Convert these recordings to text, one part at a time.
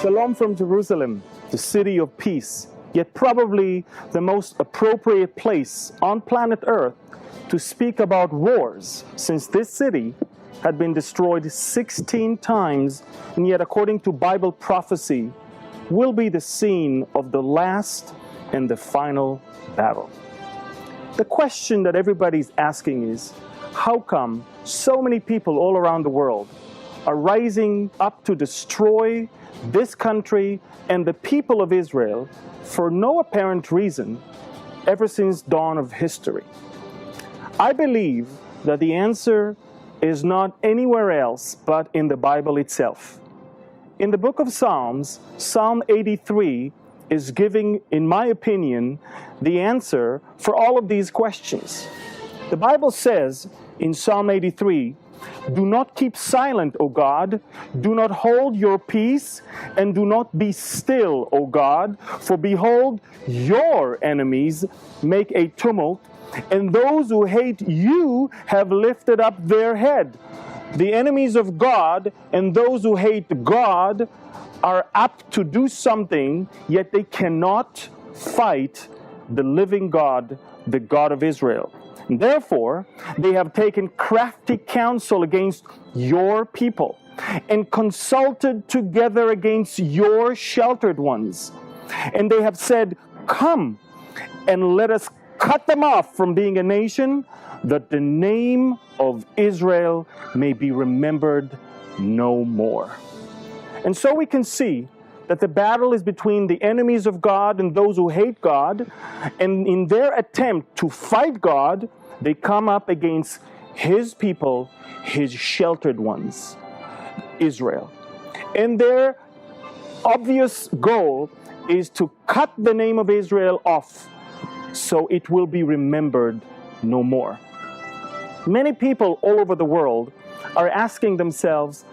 Shalom from Jerusalem, the city of peace, yet probably the most appropriate place on planet Earth to speak about wars, since this city had been destroyed 16 times, and yet according to Bible prophecy, will be the scene of the last and the final battle. The question that everybody's asking is, how come so many people all around the world are rising up to destroy this country and the people of Israel for no apparent reason ever since dawn of history? I believe that the answer is not anywhere else but in the Bible itself. In the book of Psalms, Psalm 83 is giving, in my opinion, the answer for all of these questions. The Bible says in Psalm 83, "Do not keep silent, O God, do not hold your peace, and do not be still, O God, for behold, your enemies make a tumult, and those who hate you have lifted up their head." The enemies of God and those who hate God are apt to do something, yet they cannot fight the living God, the God of Israel. Therefore, they have taken crafty counsel against your people and consulted together against your sheltered ones. And they have said, "Come and let us cut them off from being a nation, that the name of Israel may be remembered no more." And so we can see that the battle is between the enemies of God and those who hate God, and in their attempt to fight God, they come up against His people, His sheltered ones, Israel. And their obvious goal is to cut the name of Israel off so it will be remembered no more. Many people all over the world are asking themselves,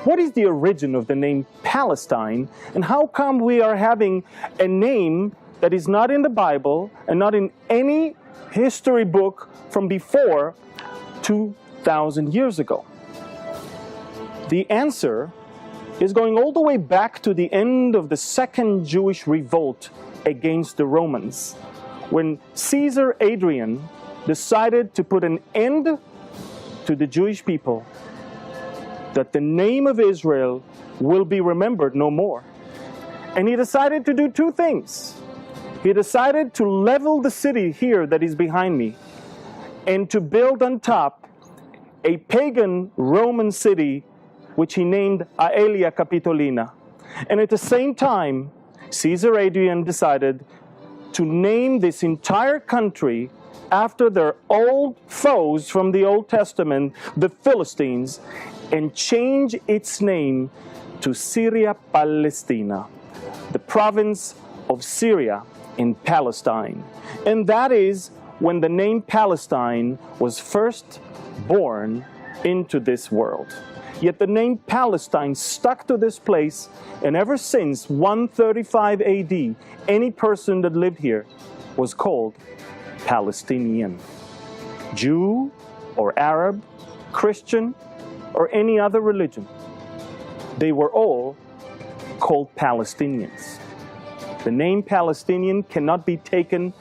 what is the origin of the name Palestine, and how come we are having a name that is not in the Bible and not in any history book from before 2,000 years ago? The answer is going all the way back to the end of the Second Jewish Revolt against the Romans, when Caesar Adrian decided to put an end to the Jewish people, that the name of Israel will be remembered no more. And he decided to do two things. He decided to level the city here that is behind me and to build on top a pagan Roman city which he named Aelia Capitolina. And at the same time, Caesar Adrian decided to name this entire country after their old foes from the Old Testament, the Philistines, and change its name to Syria Palestina, the province of Syria in Palestine. And that is when the name Palestine was first born into this world. Yet the name Palestine stuck to this place, and ever since 135 AD, any person that lived here was called Palestinian. Jew or Arab, Christian, or any other religion, they were all called Palestinians. The name Palestinian cannot be taken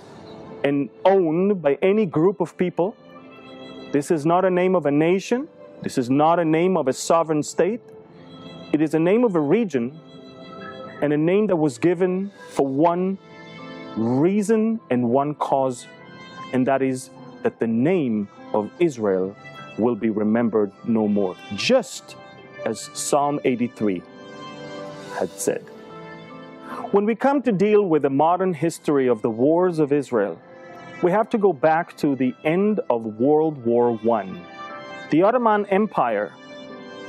and owned by any group of people. This is not a name of a nation. This is not a name of a sovereign state. It is a name of a region, and a name that was given for one reason and one cause, and that is that the name of Israel will be remembered no more, just as Psalm 83 had said. When we come to deal with the modern history of the wars of Israel, we have to go back to the end of World War I. The Ottoman Empire,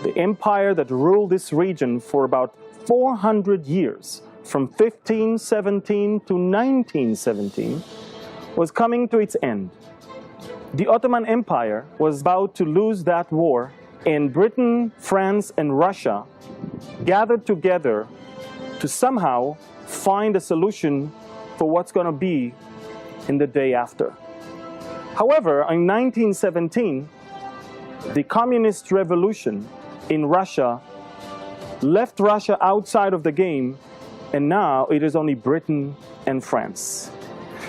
the empire that ruled this region for about 400 years, from 1517 to 1917, was coming to its end. The Ottoman Empire was about to lose that war, and Britain, France, and Russia gathered together to somehow find a solution for what's going to be in the day after. However, in 1917, the communist revolution in Russia left Russia outside of the game, and now it is only Britain and France.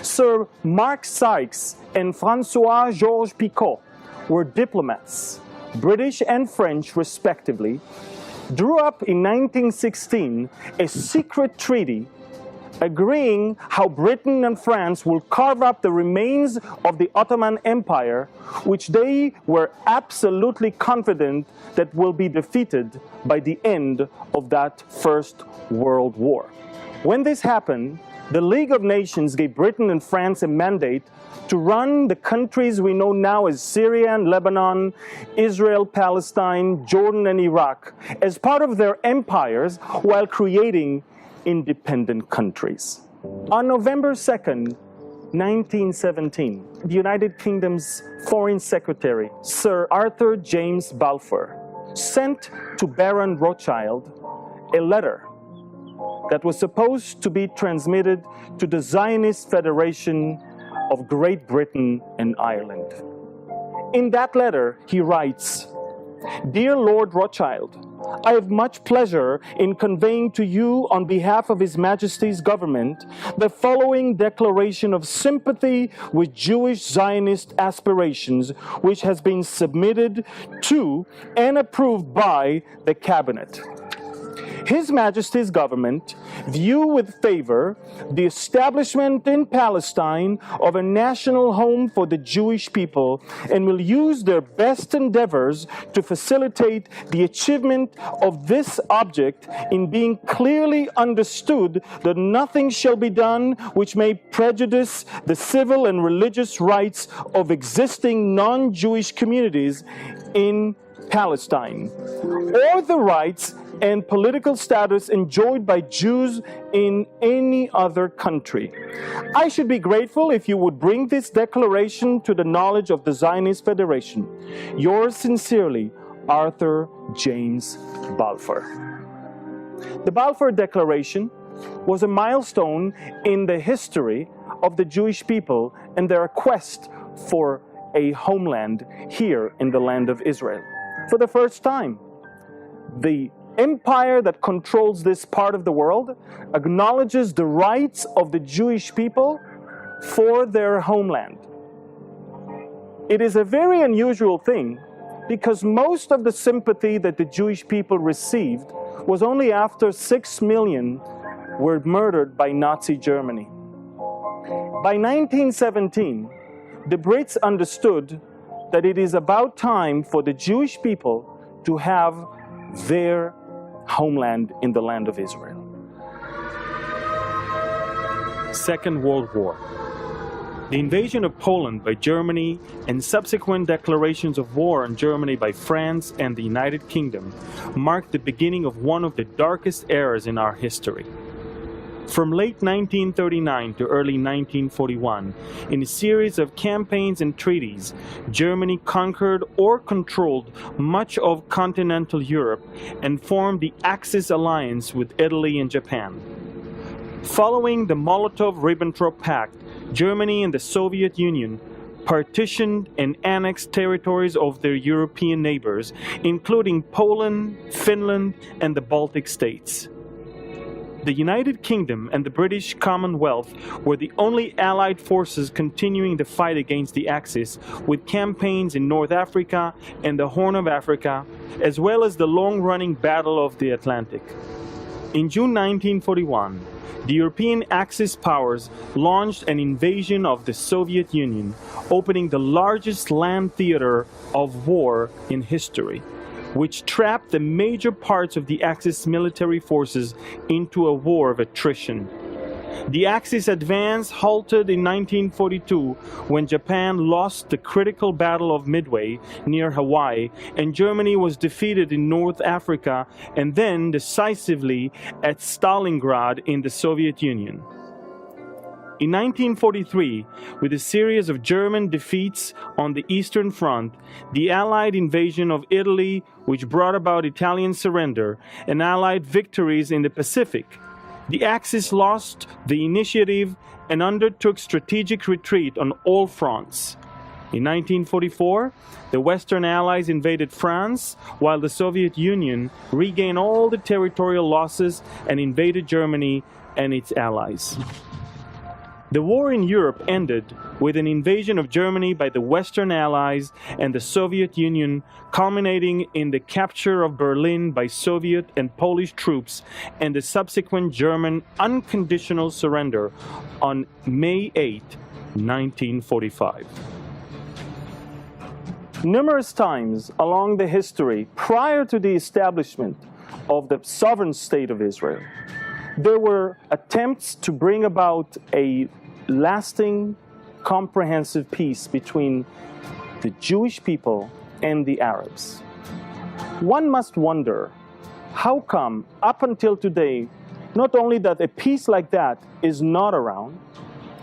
Sir Mark Sykes and François-Georges Picot were diplomats, British and French respectively, drew up in 1916 a secret treaty agreeing how Britain and France will carve up the remains of the Ottoman Empire, which they were absolutely confident that will be defeated by the end of that First World War. When this happened, the League of Nations gave Britain and France a mandate to run the countries we know now as Syria and Lebanon, Israel, Palestine, Jordan, and Iraq as part of their empires while creating independent countries. On November 2nd, 1917, the United Kingdom's Foreign Secretary, Sir Arthur James Balfour, sent to Baron Rothschild a letter that was supposed to be transmitted to the Zionist Federation of Great Britain and Ireland. In that letter, he writes, "Dear Lord Rothschild, I have much pleasure in conveying to you on behalf of His Majesty's government the following declaration of sympathy with Jewish Zionist aspirations, which has been submitted to and approved by the Cabinet. His Majesty's government view with favor the establishment in Palestine of a national home for the Jewish people and will use their best endeavors to facilitate the achievement of this object in being clearly understood that nothing shall be done which may prejudice the civil and religious rights of existing non-Jewish communities in Palestine, or the rights and political status enjoyed by Jews in any other country. I should be grateful if you would bring this declaration to the knowledge of the Zionist Federation. Yours sincerely, Arthur James Balfour." The Balfour Declaration was a milestone in the history of the Jewish people and their quest for a homeland here in the land of Israel. For the first time, the empire that controls this part of the world acknowledges the rights of the Jewish people for their homeland. It is a very unusual thing because most of the sympathy that the Jewish people received was only after 6 million were murdered by Nazi Germany. By 1917, the Brits understood that it is about time for the Jewish people to have their homeland in the land of Israel. Second World War. The invasion of Poland by Germany and subsequent declarations of war on Germany by France and the United Kingdom marked the beginning of one of the darkest eras in our history. From late 1939 to early 1941, in a series of campaigns and treaties, Germany conquered or controlled much of continental Europe and formed the Axis alliance with Italy and Japan. Following the Molotov-Ribbentrop Pact, Germany and the Soviet Union partitioned and annexed territories of their European neighbors, including Poland, Finland, and the Baltic states. The United Kingdom and the British Commonwealth were the only Allied forces continuing the fight against the Axis, with campaigns in North Africa and the Horn of Africa, as well as the long-running Battle of the Atlantic. In June 1941, the European Axis powers launched an invasion of the Soviet Union, opening the largest land theater of war in history, which trapped the major parts of the Axis military forces into a war of attrition. The Axis advance halted in 1942 when Japan lost the critical Battle of Midway near Hawaii and Germany was defeated in North Africa and then decisively at Stalingrad in the Soviet Union. In 1943, with a series of German defeats on the Eastern Front, the Allied invasion of Italy, which brought about Italian surrender, and Allied victories in the Pacific, the Axis lost the initiative and undertook strategic retreat on all fronts. In 1944, the Western Allies invaded France, while the Soviet Union regained all the territorial losses and invaded Germany and its allies. The war in Europe ended with an invasion of Germany by the Western Allies and the Soviet Union, culminating in the capture of Berlin by Soviet and Polish troops and the subsequent German unconditional surrender on May 8, 1945. Numerous times along the history prior to the establishment of the sovereign state of Israel, there were attempts to bring about a lasting, comprehensive peace between the Jewish people and the Arabs. One must wonder, how come up until today, not only that a peace like that is not around,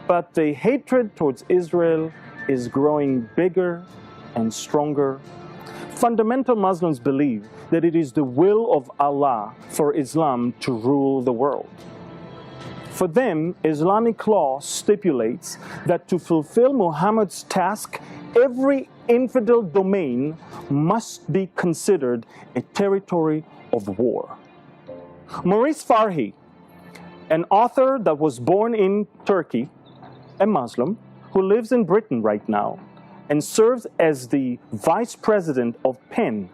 but the hatred towards Israel is growing bigger and stronger? Fundamental Muslims believe that it is the will of Allah for Islam to rule the world. For them, Islamic law stipulates that to fulfill Muhammad's task, every infidel domain must be considered a territory of war. Maurice Farhi, an author that was born in Turkey, a Muslim, who lives in Britain right now, and serves as the vice president of PEN,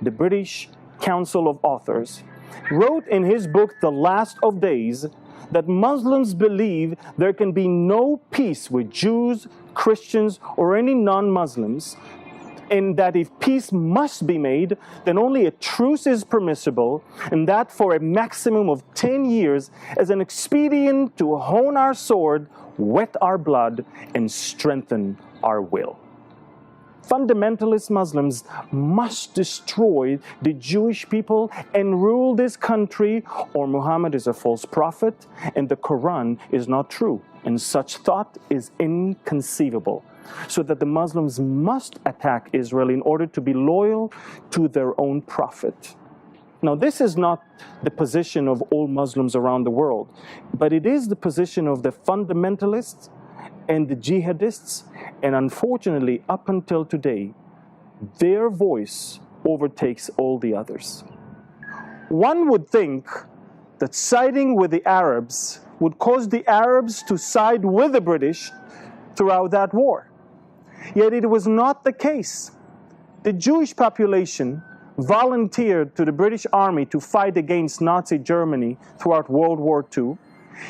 the British Council of Authors, wrote in his book, The Last of Days, that Muslims believe there can be no peace with Jews, Christians, or any non-Muslims, and that if peace must be made, then only a truce is permissible, and that for a maximum of 10 years as an expedient to hone our sword, wet our blood, and strengthen our will. Fundamentalist Muslims must destroy the Jewish people and rule this country, or Muhammad is a false prophet and the Quran is not true. And such thought is inconceivable. So that the Muslims must attack Israel in order to be loyal to their own prophet. Now, this is not the position of all Muslims around the world, but it is the position of the fundamentalists and the jihadists, and unfortunately, up until today, their voice overtakes all the others. One would think that siding with the Arabs would cause the Arabs to side with the British throughout that war. Yet it was not the case. The Jewish population volunteered to the British Army to fight against Nazi Germany throughout World War II,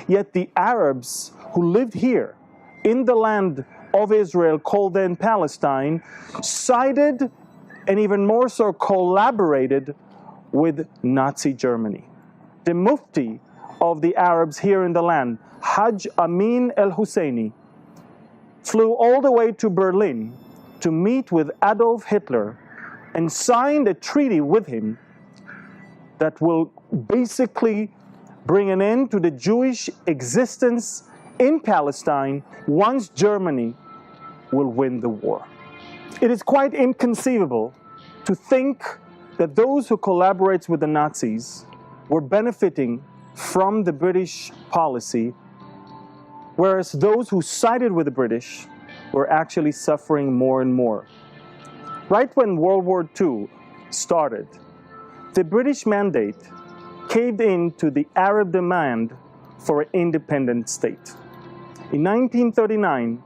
yet the Arabs who lived here in the land of Israel, called then Palestine, sided and even more so collaborated with Nazi Germany. The Mufti of the Arabs here in the land, Hajj Amin al-Husseini, flew all the way to Berlin to meet with Adolf Hitler and signed a treaty with him that will basically bring an end to the Jewish existence in Palestine once Germany will win the war. It is quite inconceivable to think that those who collaborate with the Nazis were benefiting from the British policy, whereas those who sided with the British were actually suffering more and more. Right when World War II started, the British mandate caved in to the Arab demand for an independent state. In 1939,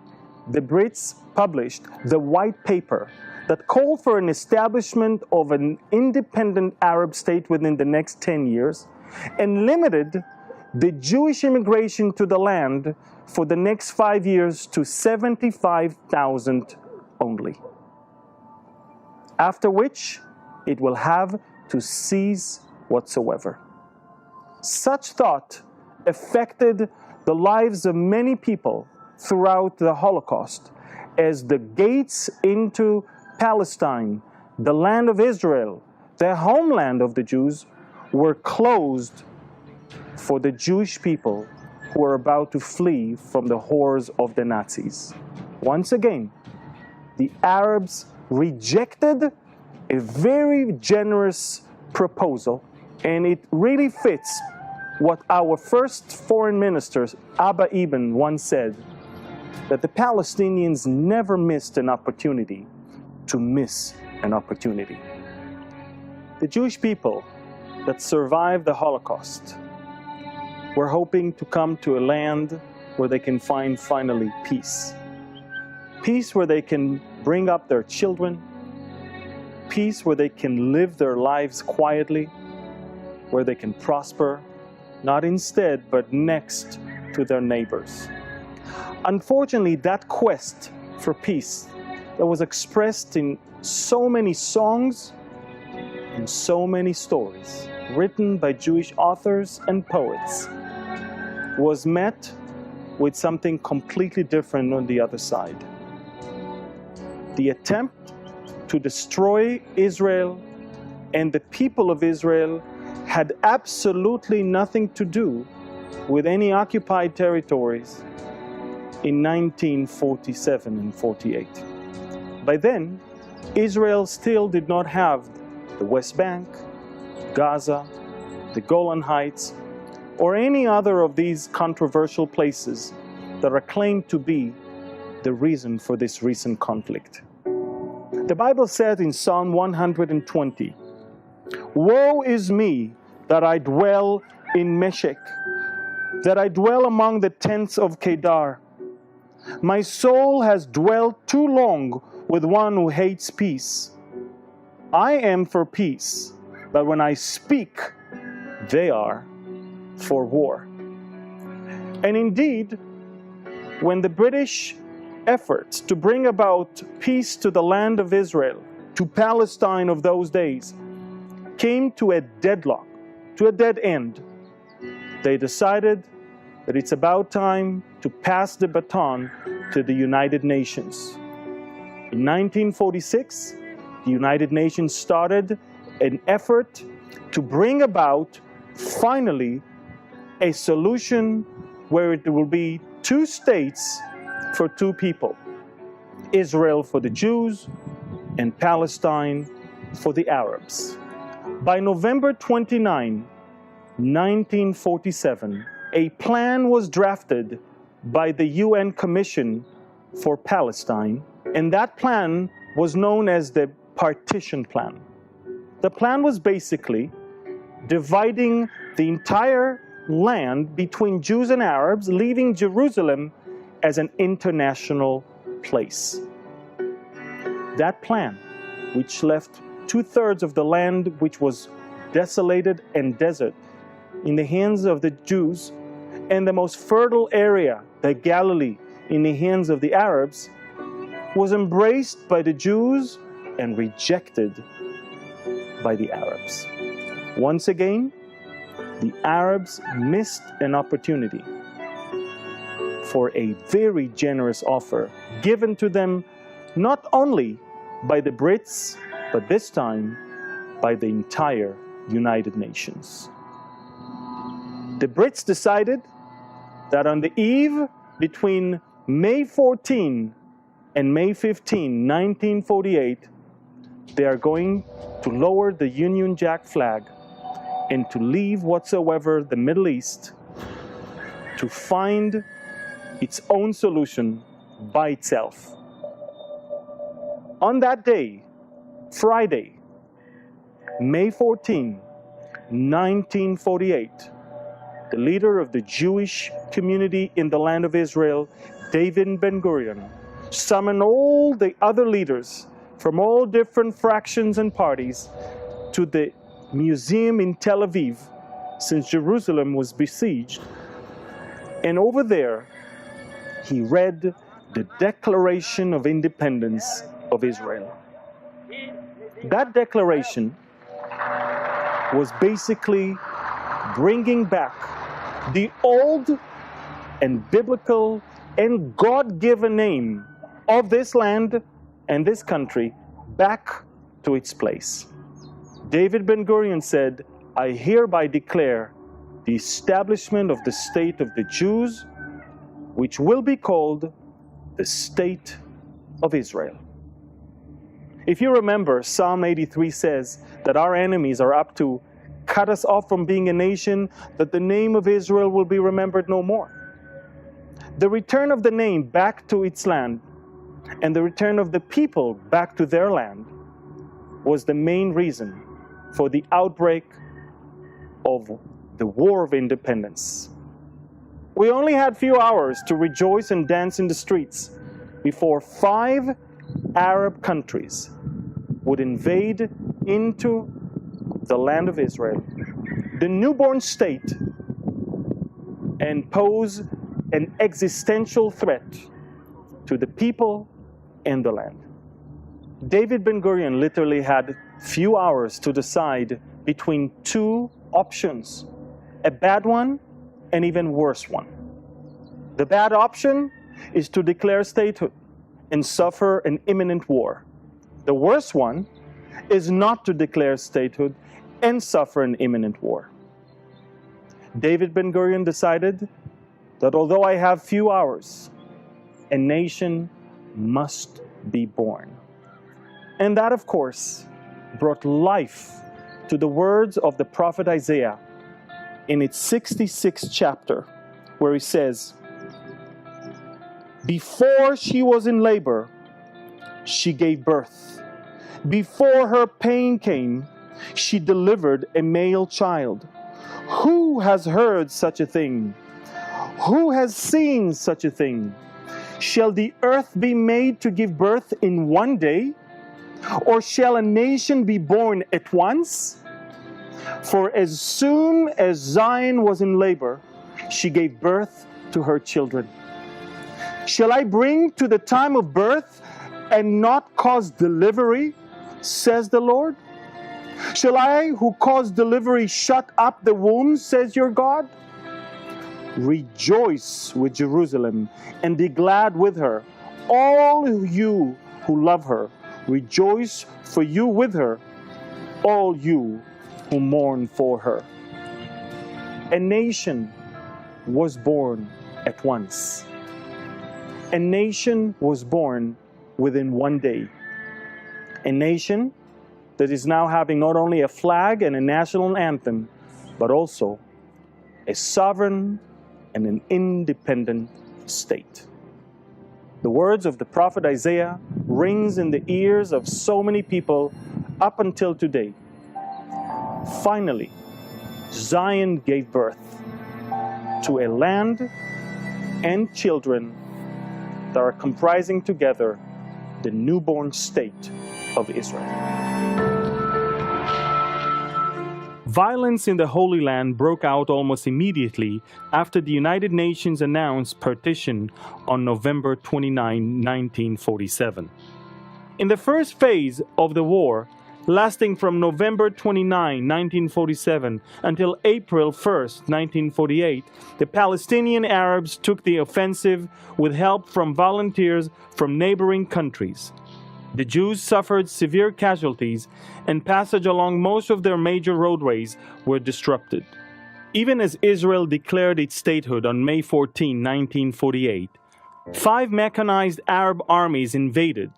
the Brits published the White Paper that called for an establishment of an independent Arab state within the next 10 years and limited the Jewish immigration to the land for the next 5 years to 75,000 only. After which, it will have to cease whatsoever. Such thought affected the lives of many people throughout the Holocaust, as the gates into Palestine, the land of Israel, the homeland of the Jews, were closed for the Jewish people who were about to flee from the horrors of the Nazis. Once again, the Arabs rejected a very generous proposal, and it really fits what our first foreign minister, Abba Ibn, once said. that the Palestinians never missed an opportunity to miss an opportunity. The Jewish people that survived the Holocaust were hoping to come to a land where they can find finally peace. Peace where they can bring up their children, peace where they can live their lives quietly, where they can prosper, not instead, but next to their neighbors. Unfortunately, that quest for peace that was expressed in so many songs and so many stories written by Jewish authors and poets was met with something completely different on the other side. The attempt to destroy Israel and the people of Israel had absolutely nothing to do with any occupied territories in 1947 and 48. By then, Israel still did not have the West Bank, Gaza, the Golan Heights, or any other of these controversial places that are claimed to be the reason for this recent conflict. The Bible said in Psalm 120, "Woe is me that I dwell in Meshech, that I dwell among the tents of Kedar. My soul has dwelt too long with one who hates peace. I am for peace, but when I speak, they are for war." And indeed, when the British efforts to bring about peace to the land of Israel, to Palestine of those days, came to a deadlock, to a dead end, they decided that it's about time to pass the baton to the United Nations. In 1946, the United Nations started an effort to bring about, finally, a solution where it will be two states for two people, Israel for the Jews and Palestine for the Arabs. By November 29, 1947, a plan was drafted by the UN Commission for Palestine, and that plan was known as the Partition Plan. The plan was basically dividing the entire land between Jews and Arabs, leaving Jerusalem as an international place. That plan, which left 2/3 of the land which was desolated and desert in the hands of the Jews, and the most fertile area, the Galilee, in the hands of the Arabs, was embraced by the Jews and rejected by the Arabs. Once again, the Arabs missed an opportunity for a very generous offer given to them not only by the Brits, but this time by the entire United Nations. The Brits decided that on the eve between May 14 and May 15, 1948, they are going to lower the Union Jack flag and to leave whatsoever the Middle East to find its own solution by itself. On that day, Friday, May 14, 1948, the leader of the Jewish community in the land of Israel, David Ben-Gurion, summoned all the other leaders from all different fractions and parties to the museum in Tel Aviv, since Jerusalem was besieged. And over there, he read the Declaration of Independence of Israel. That declaration was basically bringing back the old and biblical and God-given name of this land and this country back to its place. David Ben-Gurion said, "I hereby declare the establishment of the state of the Jews, which will be called the State of Israel." If you remember, Psalm 83 says that our enemies are up to cut us off from being a nation, that the name of Israel will be remembered no more. The return of the name back to its land and the return of the people back to their land was the main reason for the outbreak of the War of Independence. We only had few hours to rejoice and dance in the streets before 5 Arab countries would invade into the land of Israel, the newborn state, and pose an existential threat to the people and the land. David Ben-Gurion literally had few hours to decide between 2 options, a bad one and even worse one. The bad option is to declare statehood and suffer an imminent war. The worst one is not to declare statehood and suffer an imminent war. David Ben-Gurion decided that although I have few hours, a nation must be born. And that, of course, brought life to the words of the prophet Isaiah in its 66th chapter, where he says, "Before she was in labor, she gave birth. Before her pain came, she delivered a male child. Who has heard such a thing? Who has seen such a thing? Shall the earth be made to give birth in one day? Or shall a nation be born at once? For as soon as Zion was in labor, she gave birth to her children. Shall I bring to the time of birth and not cause delivery, says the Lord? Shall I, who cause delivery, shut up the womb, says your God? Rejoice with Jerusalem and be glad with her, all you who love her. Rejoice for you with her, all you who mourn for her." A nation was born at once. A nation was born within one day. A nation that is now having not only a flag and a national anthem, but also a sovereign and an independent state. The words of the prophet Isaiah rings in the ears of so many people up until today. Finally, Zion gave birth to a land and children that are comprising together the newborn state of Israel. Violence in the Holy Land broke out almost immediately after the United Nations announced partition on November 29, 1947. In the first phase of the war, lasting from November 29, 1947 until April 1, 1948, the Palestinian Arabs took the offensive with help from volunteers from neighboring countries. The Jews suffered severe casualties, and passage along most of their major roadways were disrupted. Even as Israel declared its statehood on May 14, 1948, 5 mechanized Arab armies invaded.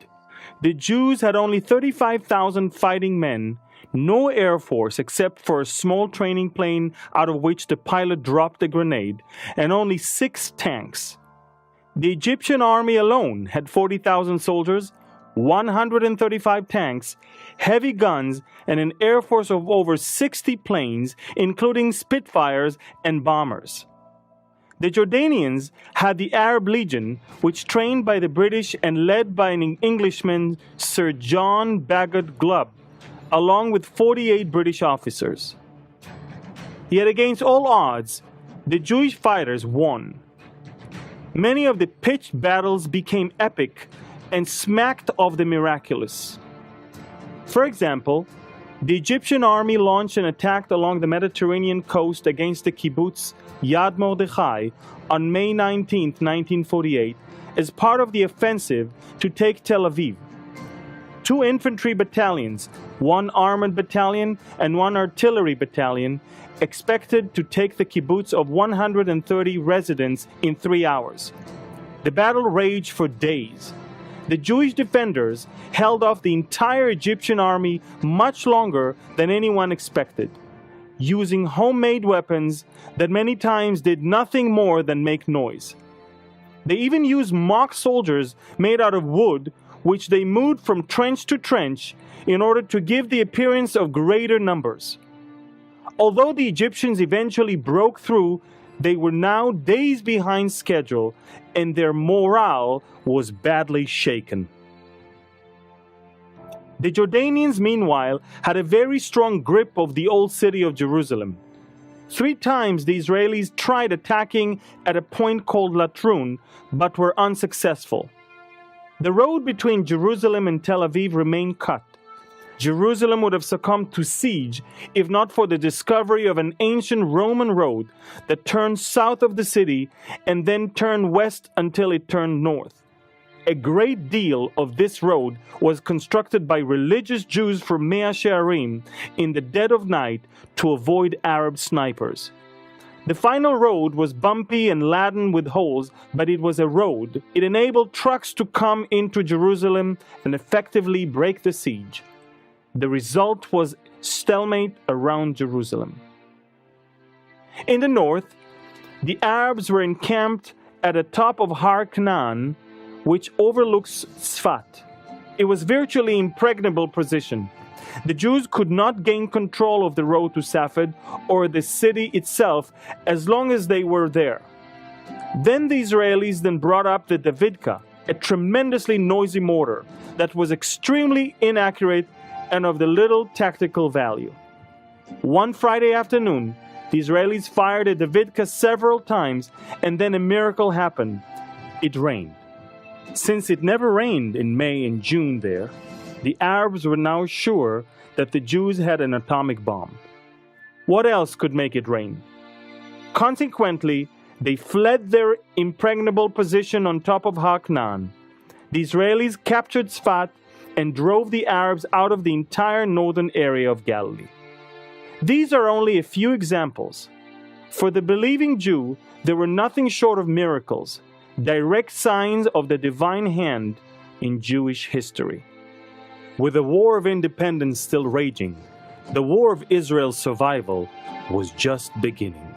The Jews had only 35,000 fighting men, no air force except for a small training plane out of which the pilot dropped a grenade, and only 6 tanks. The Egyptian army alone had 40,000 soldiers, 135 tanks, heavy guns, and an air force of over 60 planes, including Spitfires and bombers. The Jordanians had the Arab Legion, which trained by the British and led by an Englishman, Sir John Bagot Glubb, along with 48 British officers. Yet against all odds, the Jewish fighters won. Many of the pitched battles became epic and smacked of the miraculous. For example, the Egyptian army launched an attack along the Mediterranean coast against the kibbutz Yad Mordechai on May 19, 1948, as part of the offensive to take Tel Aviv. 2 infantry battalions, 1 armored battalion and 1 artillery battalion, expected to take the kibbutz of 130 residents in 3 hours. The battle raged for days. The Jewish defenders held off the entire Egyptian army much longer than anyone expected, using homemade weapons that many times did nothing more than make noise. They even used mock soldiers made out of wood, which they moved from trench to trench in order to give the appearance of greater numbers. Although the Egyptians eventually broke through, they were now days behind schedule, and their morale was badly shaken. The Jordanians, meanwhile, had a very strong grip of the old city of Jerusalem. 3 times the Israelis tried attacking at a point called Latrun, but were unsuccessful. The road between Jerusalem and Tel Aviv remained cut. Jerusalem would have succumbed to siege if not for the discovery of an ancient Roman road that turned south of the city and then turned west until it turned north. A great deal of this road was constructed by religious Jews from Mea Shearim in the dead of night to avoid Arab snipers. The final road was bumpy and laden with holes, but it was a road. It enabled trucks to come into Jerusalem and effectively break the siege. The result was stalemate around Jerusalem. In the north, the Arabs were encamped at the top of Har Canaan, which overlooks Tzfat. It was virtually impregnable position. The Jews could not gain control of the road to Safed or the city itself as long as they were there. Then the Israelis brought up the Davidka, a tremendously noisy mortar that was extremely inaccurate and of the little tactical value. One Friday afternoon, the Israelis fired a Davidka several times, and then a miracle happened. It rained. Since it never rained in May and June there, the Arabs were now sure that the Jews had an atomic bomb. What else could make it rain? Consequently, they fled their impregnable position on top of Har Canaan. The Israelis captured Tzfat and drove the Arabs out of the entire northern area of Galilee. These are only a few examples. For the believing Jew, there were nothing short of miracles, direct signs of the divine hand in Jewish history. With the War of Independence still raging, the War of Israel's survival was just beginning.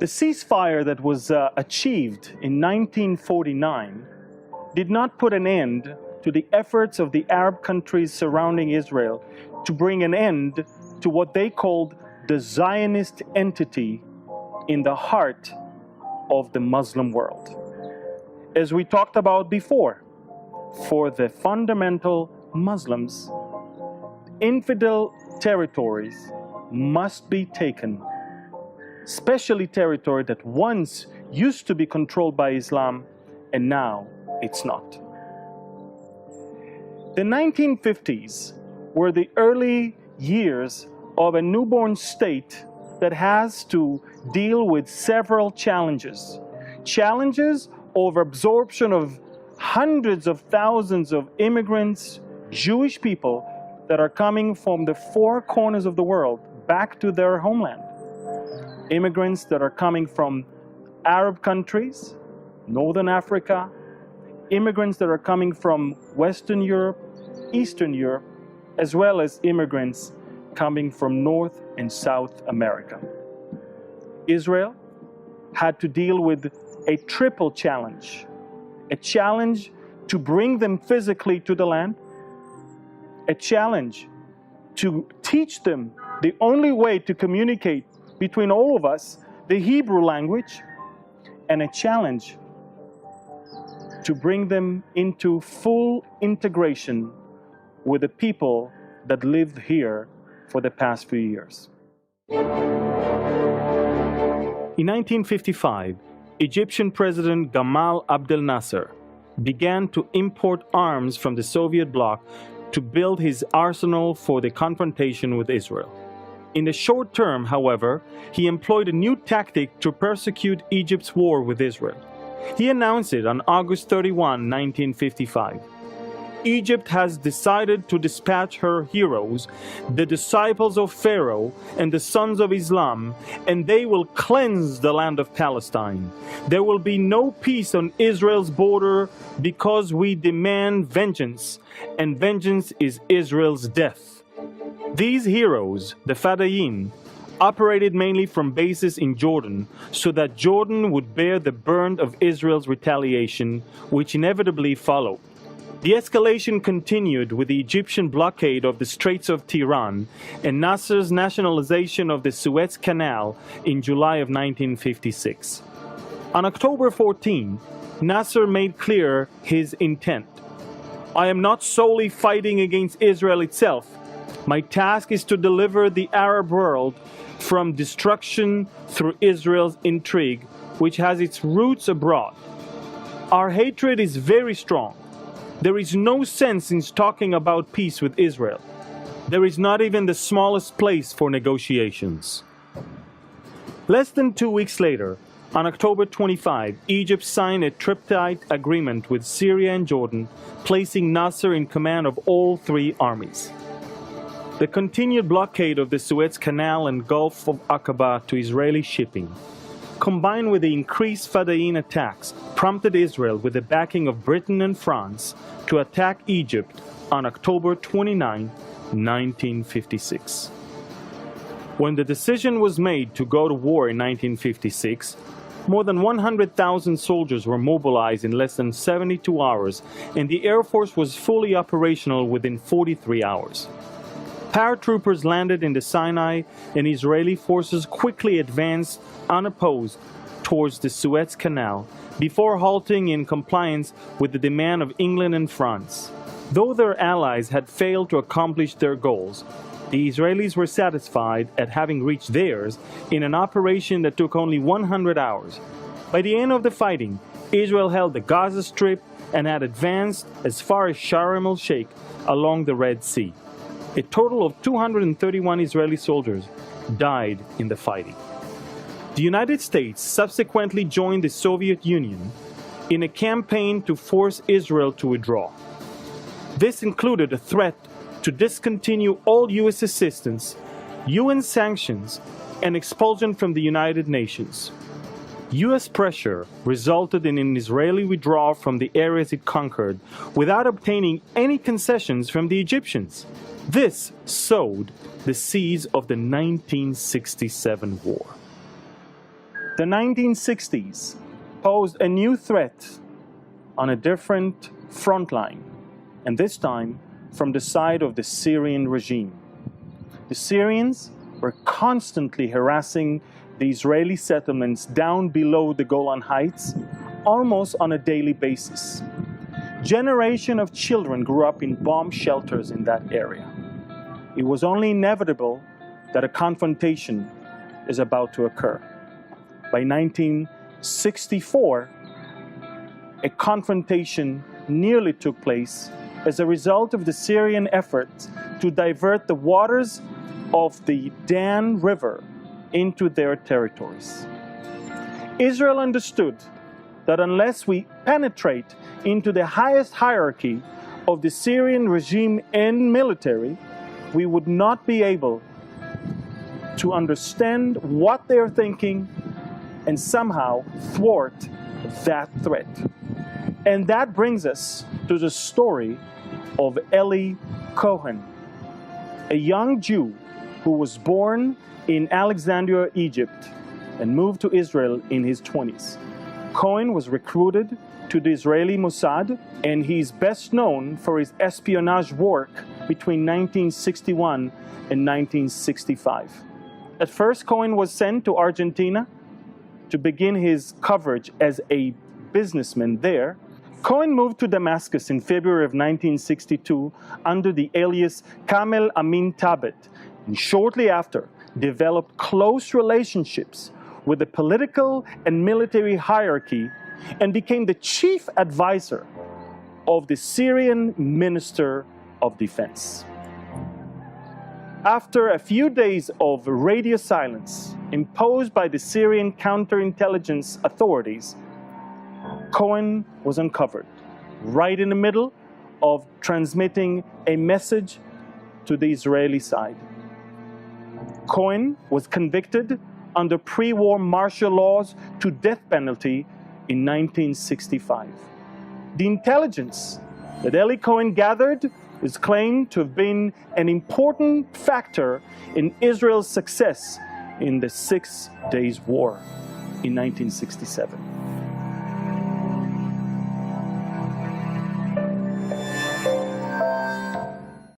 The ceasefire that was achieved in 1949 did not put an end to the efforts of the Arab countries surrounding Israel to bring an end to what they called the Zionist entity in the heart of the Muslim world. As we talked about before, for the fundamental Muslims, infidel territories must be taken, especially territory that once used to be controlled by Islam and now it's not. The 1950s were the early years of a newborn state that has to deal with several challenges. Challenges of absorption of hundreds of thousands of immigrants, Jewish people that are coming from the 4 corners of the world back to their homeland. Immigrants that are coming from Arab countries, Northern Africa, immigrants that are coming from Western Europe, Eastern Europe, as well as immigrants coming from North and South America. Israel had to deal with a triple challenge. A challenge to bring them physically to the land, a challenge to teach them the only way to communicate between all of us, the Hebrew language, and a challenge to bring them into full integration with the people that lived here for the past few years. In 1955, Egyptian President Gamal Abdel Nasser began to import arms from the Soviet bloc to build his arsenal for the confrontation with Israel. In the short term, however, he employed a new tactic to persecute Egypt's war with Israel. He announced it on August 31, 1955. Egypt has decided to dispatch her heroes, the disciples of Pharaoh and the sons of Islam, and they will cleanse the land of Palestine. There will be no peace on Israel's border because we demand vengeance, and vengeance is Israel's death. These heroes, the Fadayin, operated mainly from bases in Jordan, so that Jordan would bear the brunt of Israel's retaliation, which inevitably followed. The escalation continued with the Egyptian blockade of the Straits of Tarinan and Nasser's nationalization of the Suez Canal in July of 1956. On October 14, Nasser made clear his intent. "I am not solely fighting against Israel itself. My task is to deliver the Arab world from destruction through Israel's intrigue, which has its roots abroad. Our hatred is very strong. There is no sense in talking about peace with Israel. There is not even the smallest place for negotiations." Less than 2 weeks later, on October 25, Egypt signed a tripartite agreement with Syria and Jordan, placing Nasser in command of all three armies. The continued blockade of the Suez Canal and Gulf of Aqaba to Israeli shipping, combined with the increased Fadain attacks, prompted Israel, with the backing of Britain and France, to attack Egypt on October 29, 1956. When the decision was made to go to war in 1956, more than 100,000 soldiers were mobilized in less than 72 hours, and the Air Force was fully operational within 43 hours. Paratroopers landed in the Sinai, and Israeli forces quickly advanced unopposed towards the Suez Canal, before halting in compliance with the demand of England and France. Though their allies had failed to accomplish their goals, the Israelis were satisfied at having reached theirs in an operation that took only 100 hours. By the end of the fighting, Israel held the Gaza Strip and had advanced as far as Sharm el-Sheikh along the Red Sea. A total of 231 Israeli soldiers died in the fighting. The United States subsequently joined the Soviet Union in a campaign to force Israel to withdraw. This included a threat to discontinue all U.S. assistance, UN sanctions, and expulsion from the United Nations. U.S. pressure resulted in an Israeli withdrawal from the areas it conquered without obtaining any concessions from the Egyptians. This sowed the seeds of the 1967 war. The 1960s posed a new threat on a different front line, and this time from the side of the Syrian regime. The Syrians were constantly harassing the Israeli settlements down below the Golan Heights, almost on a daily basis. Generations of children grew up in bomb shelters in that area. It was only inevitable that a confrontation is about to occur. By 1964, a confrontation nearly took place as a result of the Syrian efforts to divert the waters of the Dan River into their territories. Israel understood that unless we penetrate into the highest hierarchy of the Syrian regime and military, we would not be able to understand what they're thinking and somehow thwart that threat. And that brings us to the story of Eli Cohen, a young Jew who was born in Alexandria, Egypt, and moved to Israel in his 20s. Cohen was recruited to the Israeli Mossad, and he's best known for his espionage work between 1961 and 1965. At first, Cohen was sent to Argentina to begin his coverage as a businessman there. Cohen moved to Damascus in February of 1962 under the alias Kamel Amin Tabet, and shortly after developed close relationships with the political and military hierarchy and became the chief advisor of the Syrian Minister of Defense. After a few days of radio silence imposed by the Syrian counterintelligence authorities, Cohen was uncovered, right in the middle of transmitting a message to the Israeli side. Cohen was convicted under pre-war martial laws to death penalty in 1965. The intelligence that Eli Cohen gathered is claimed to have been an important factor in Israel's success in the 6 Days War in 1967.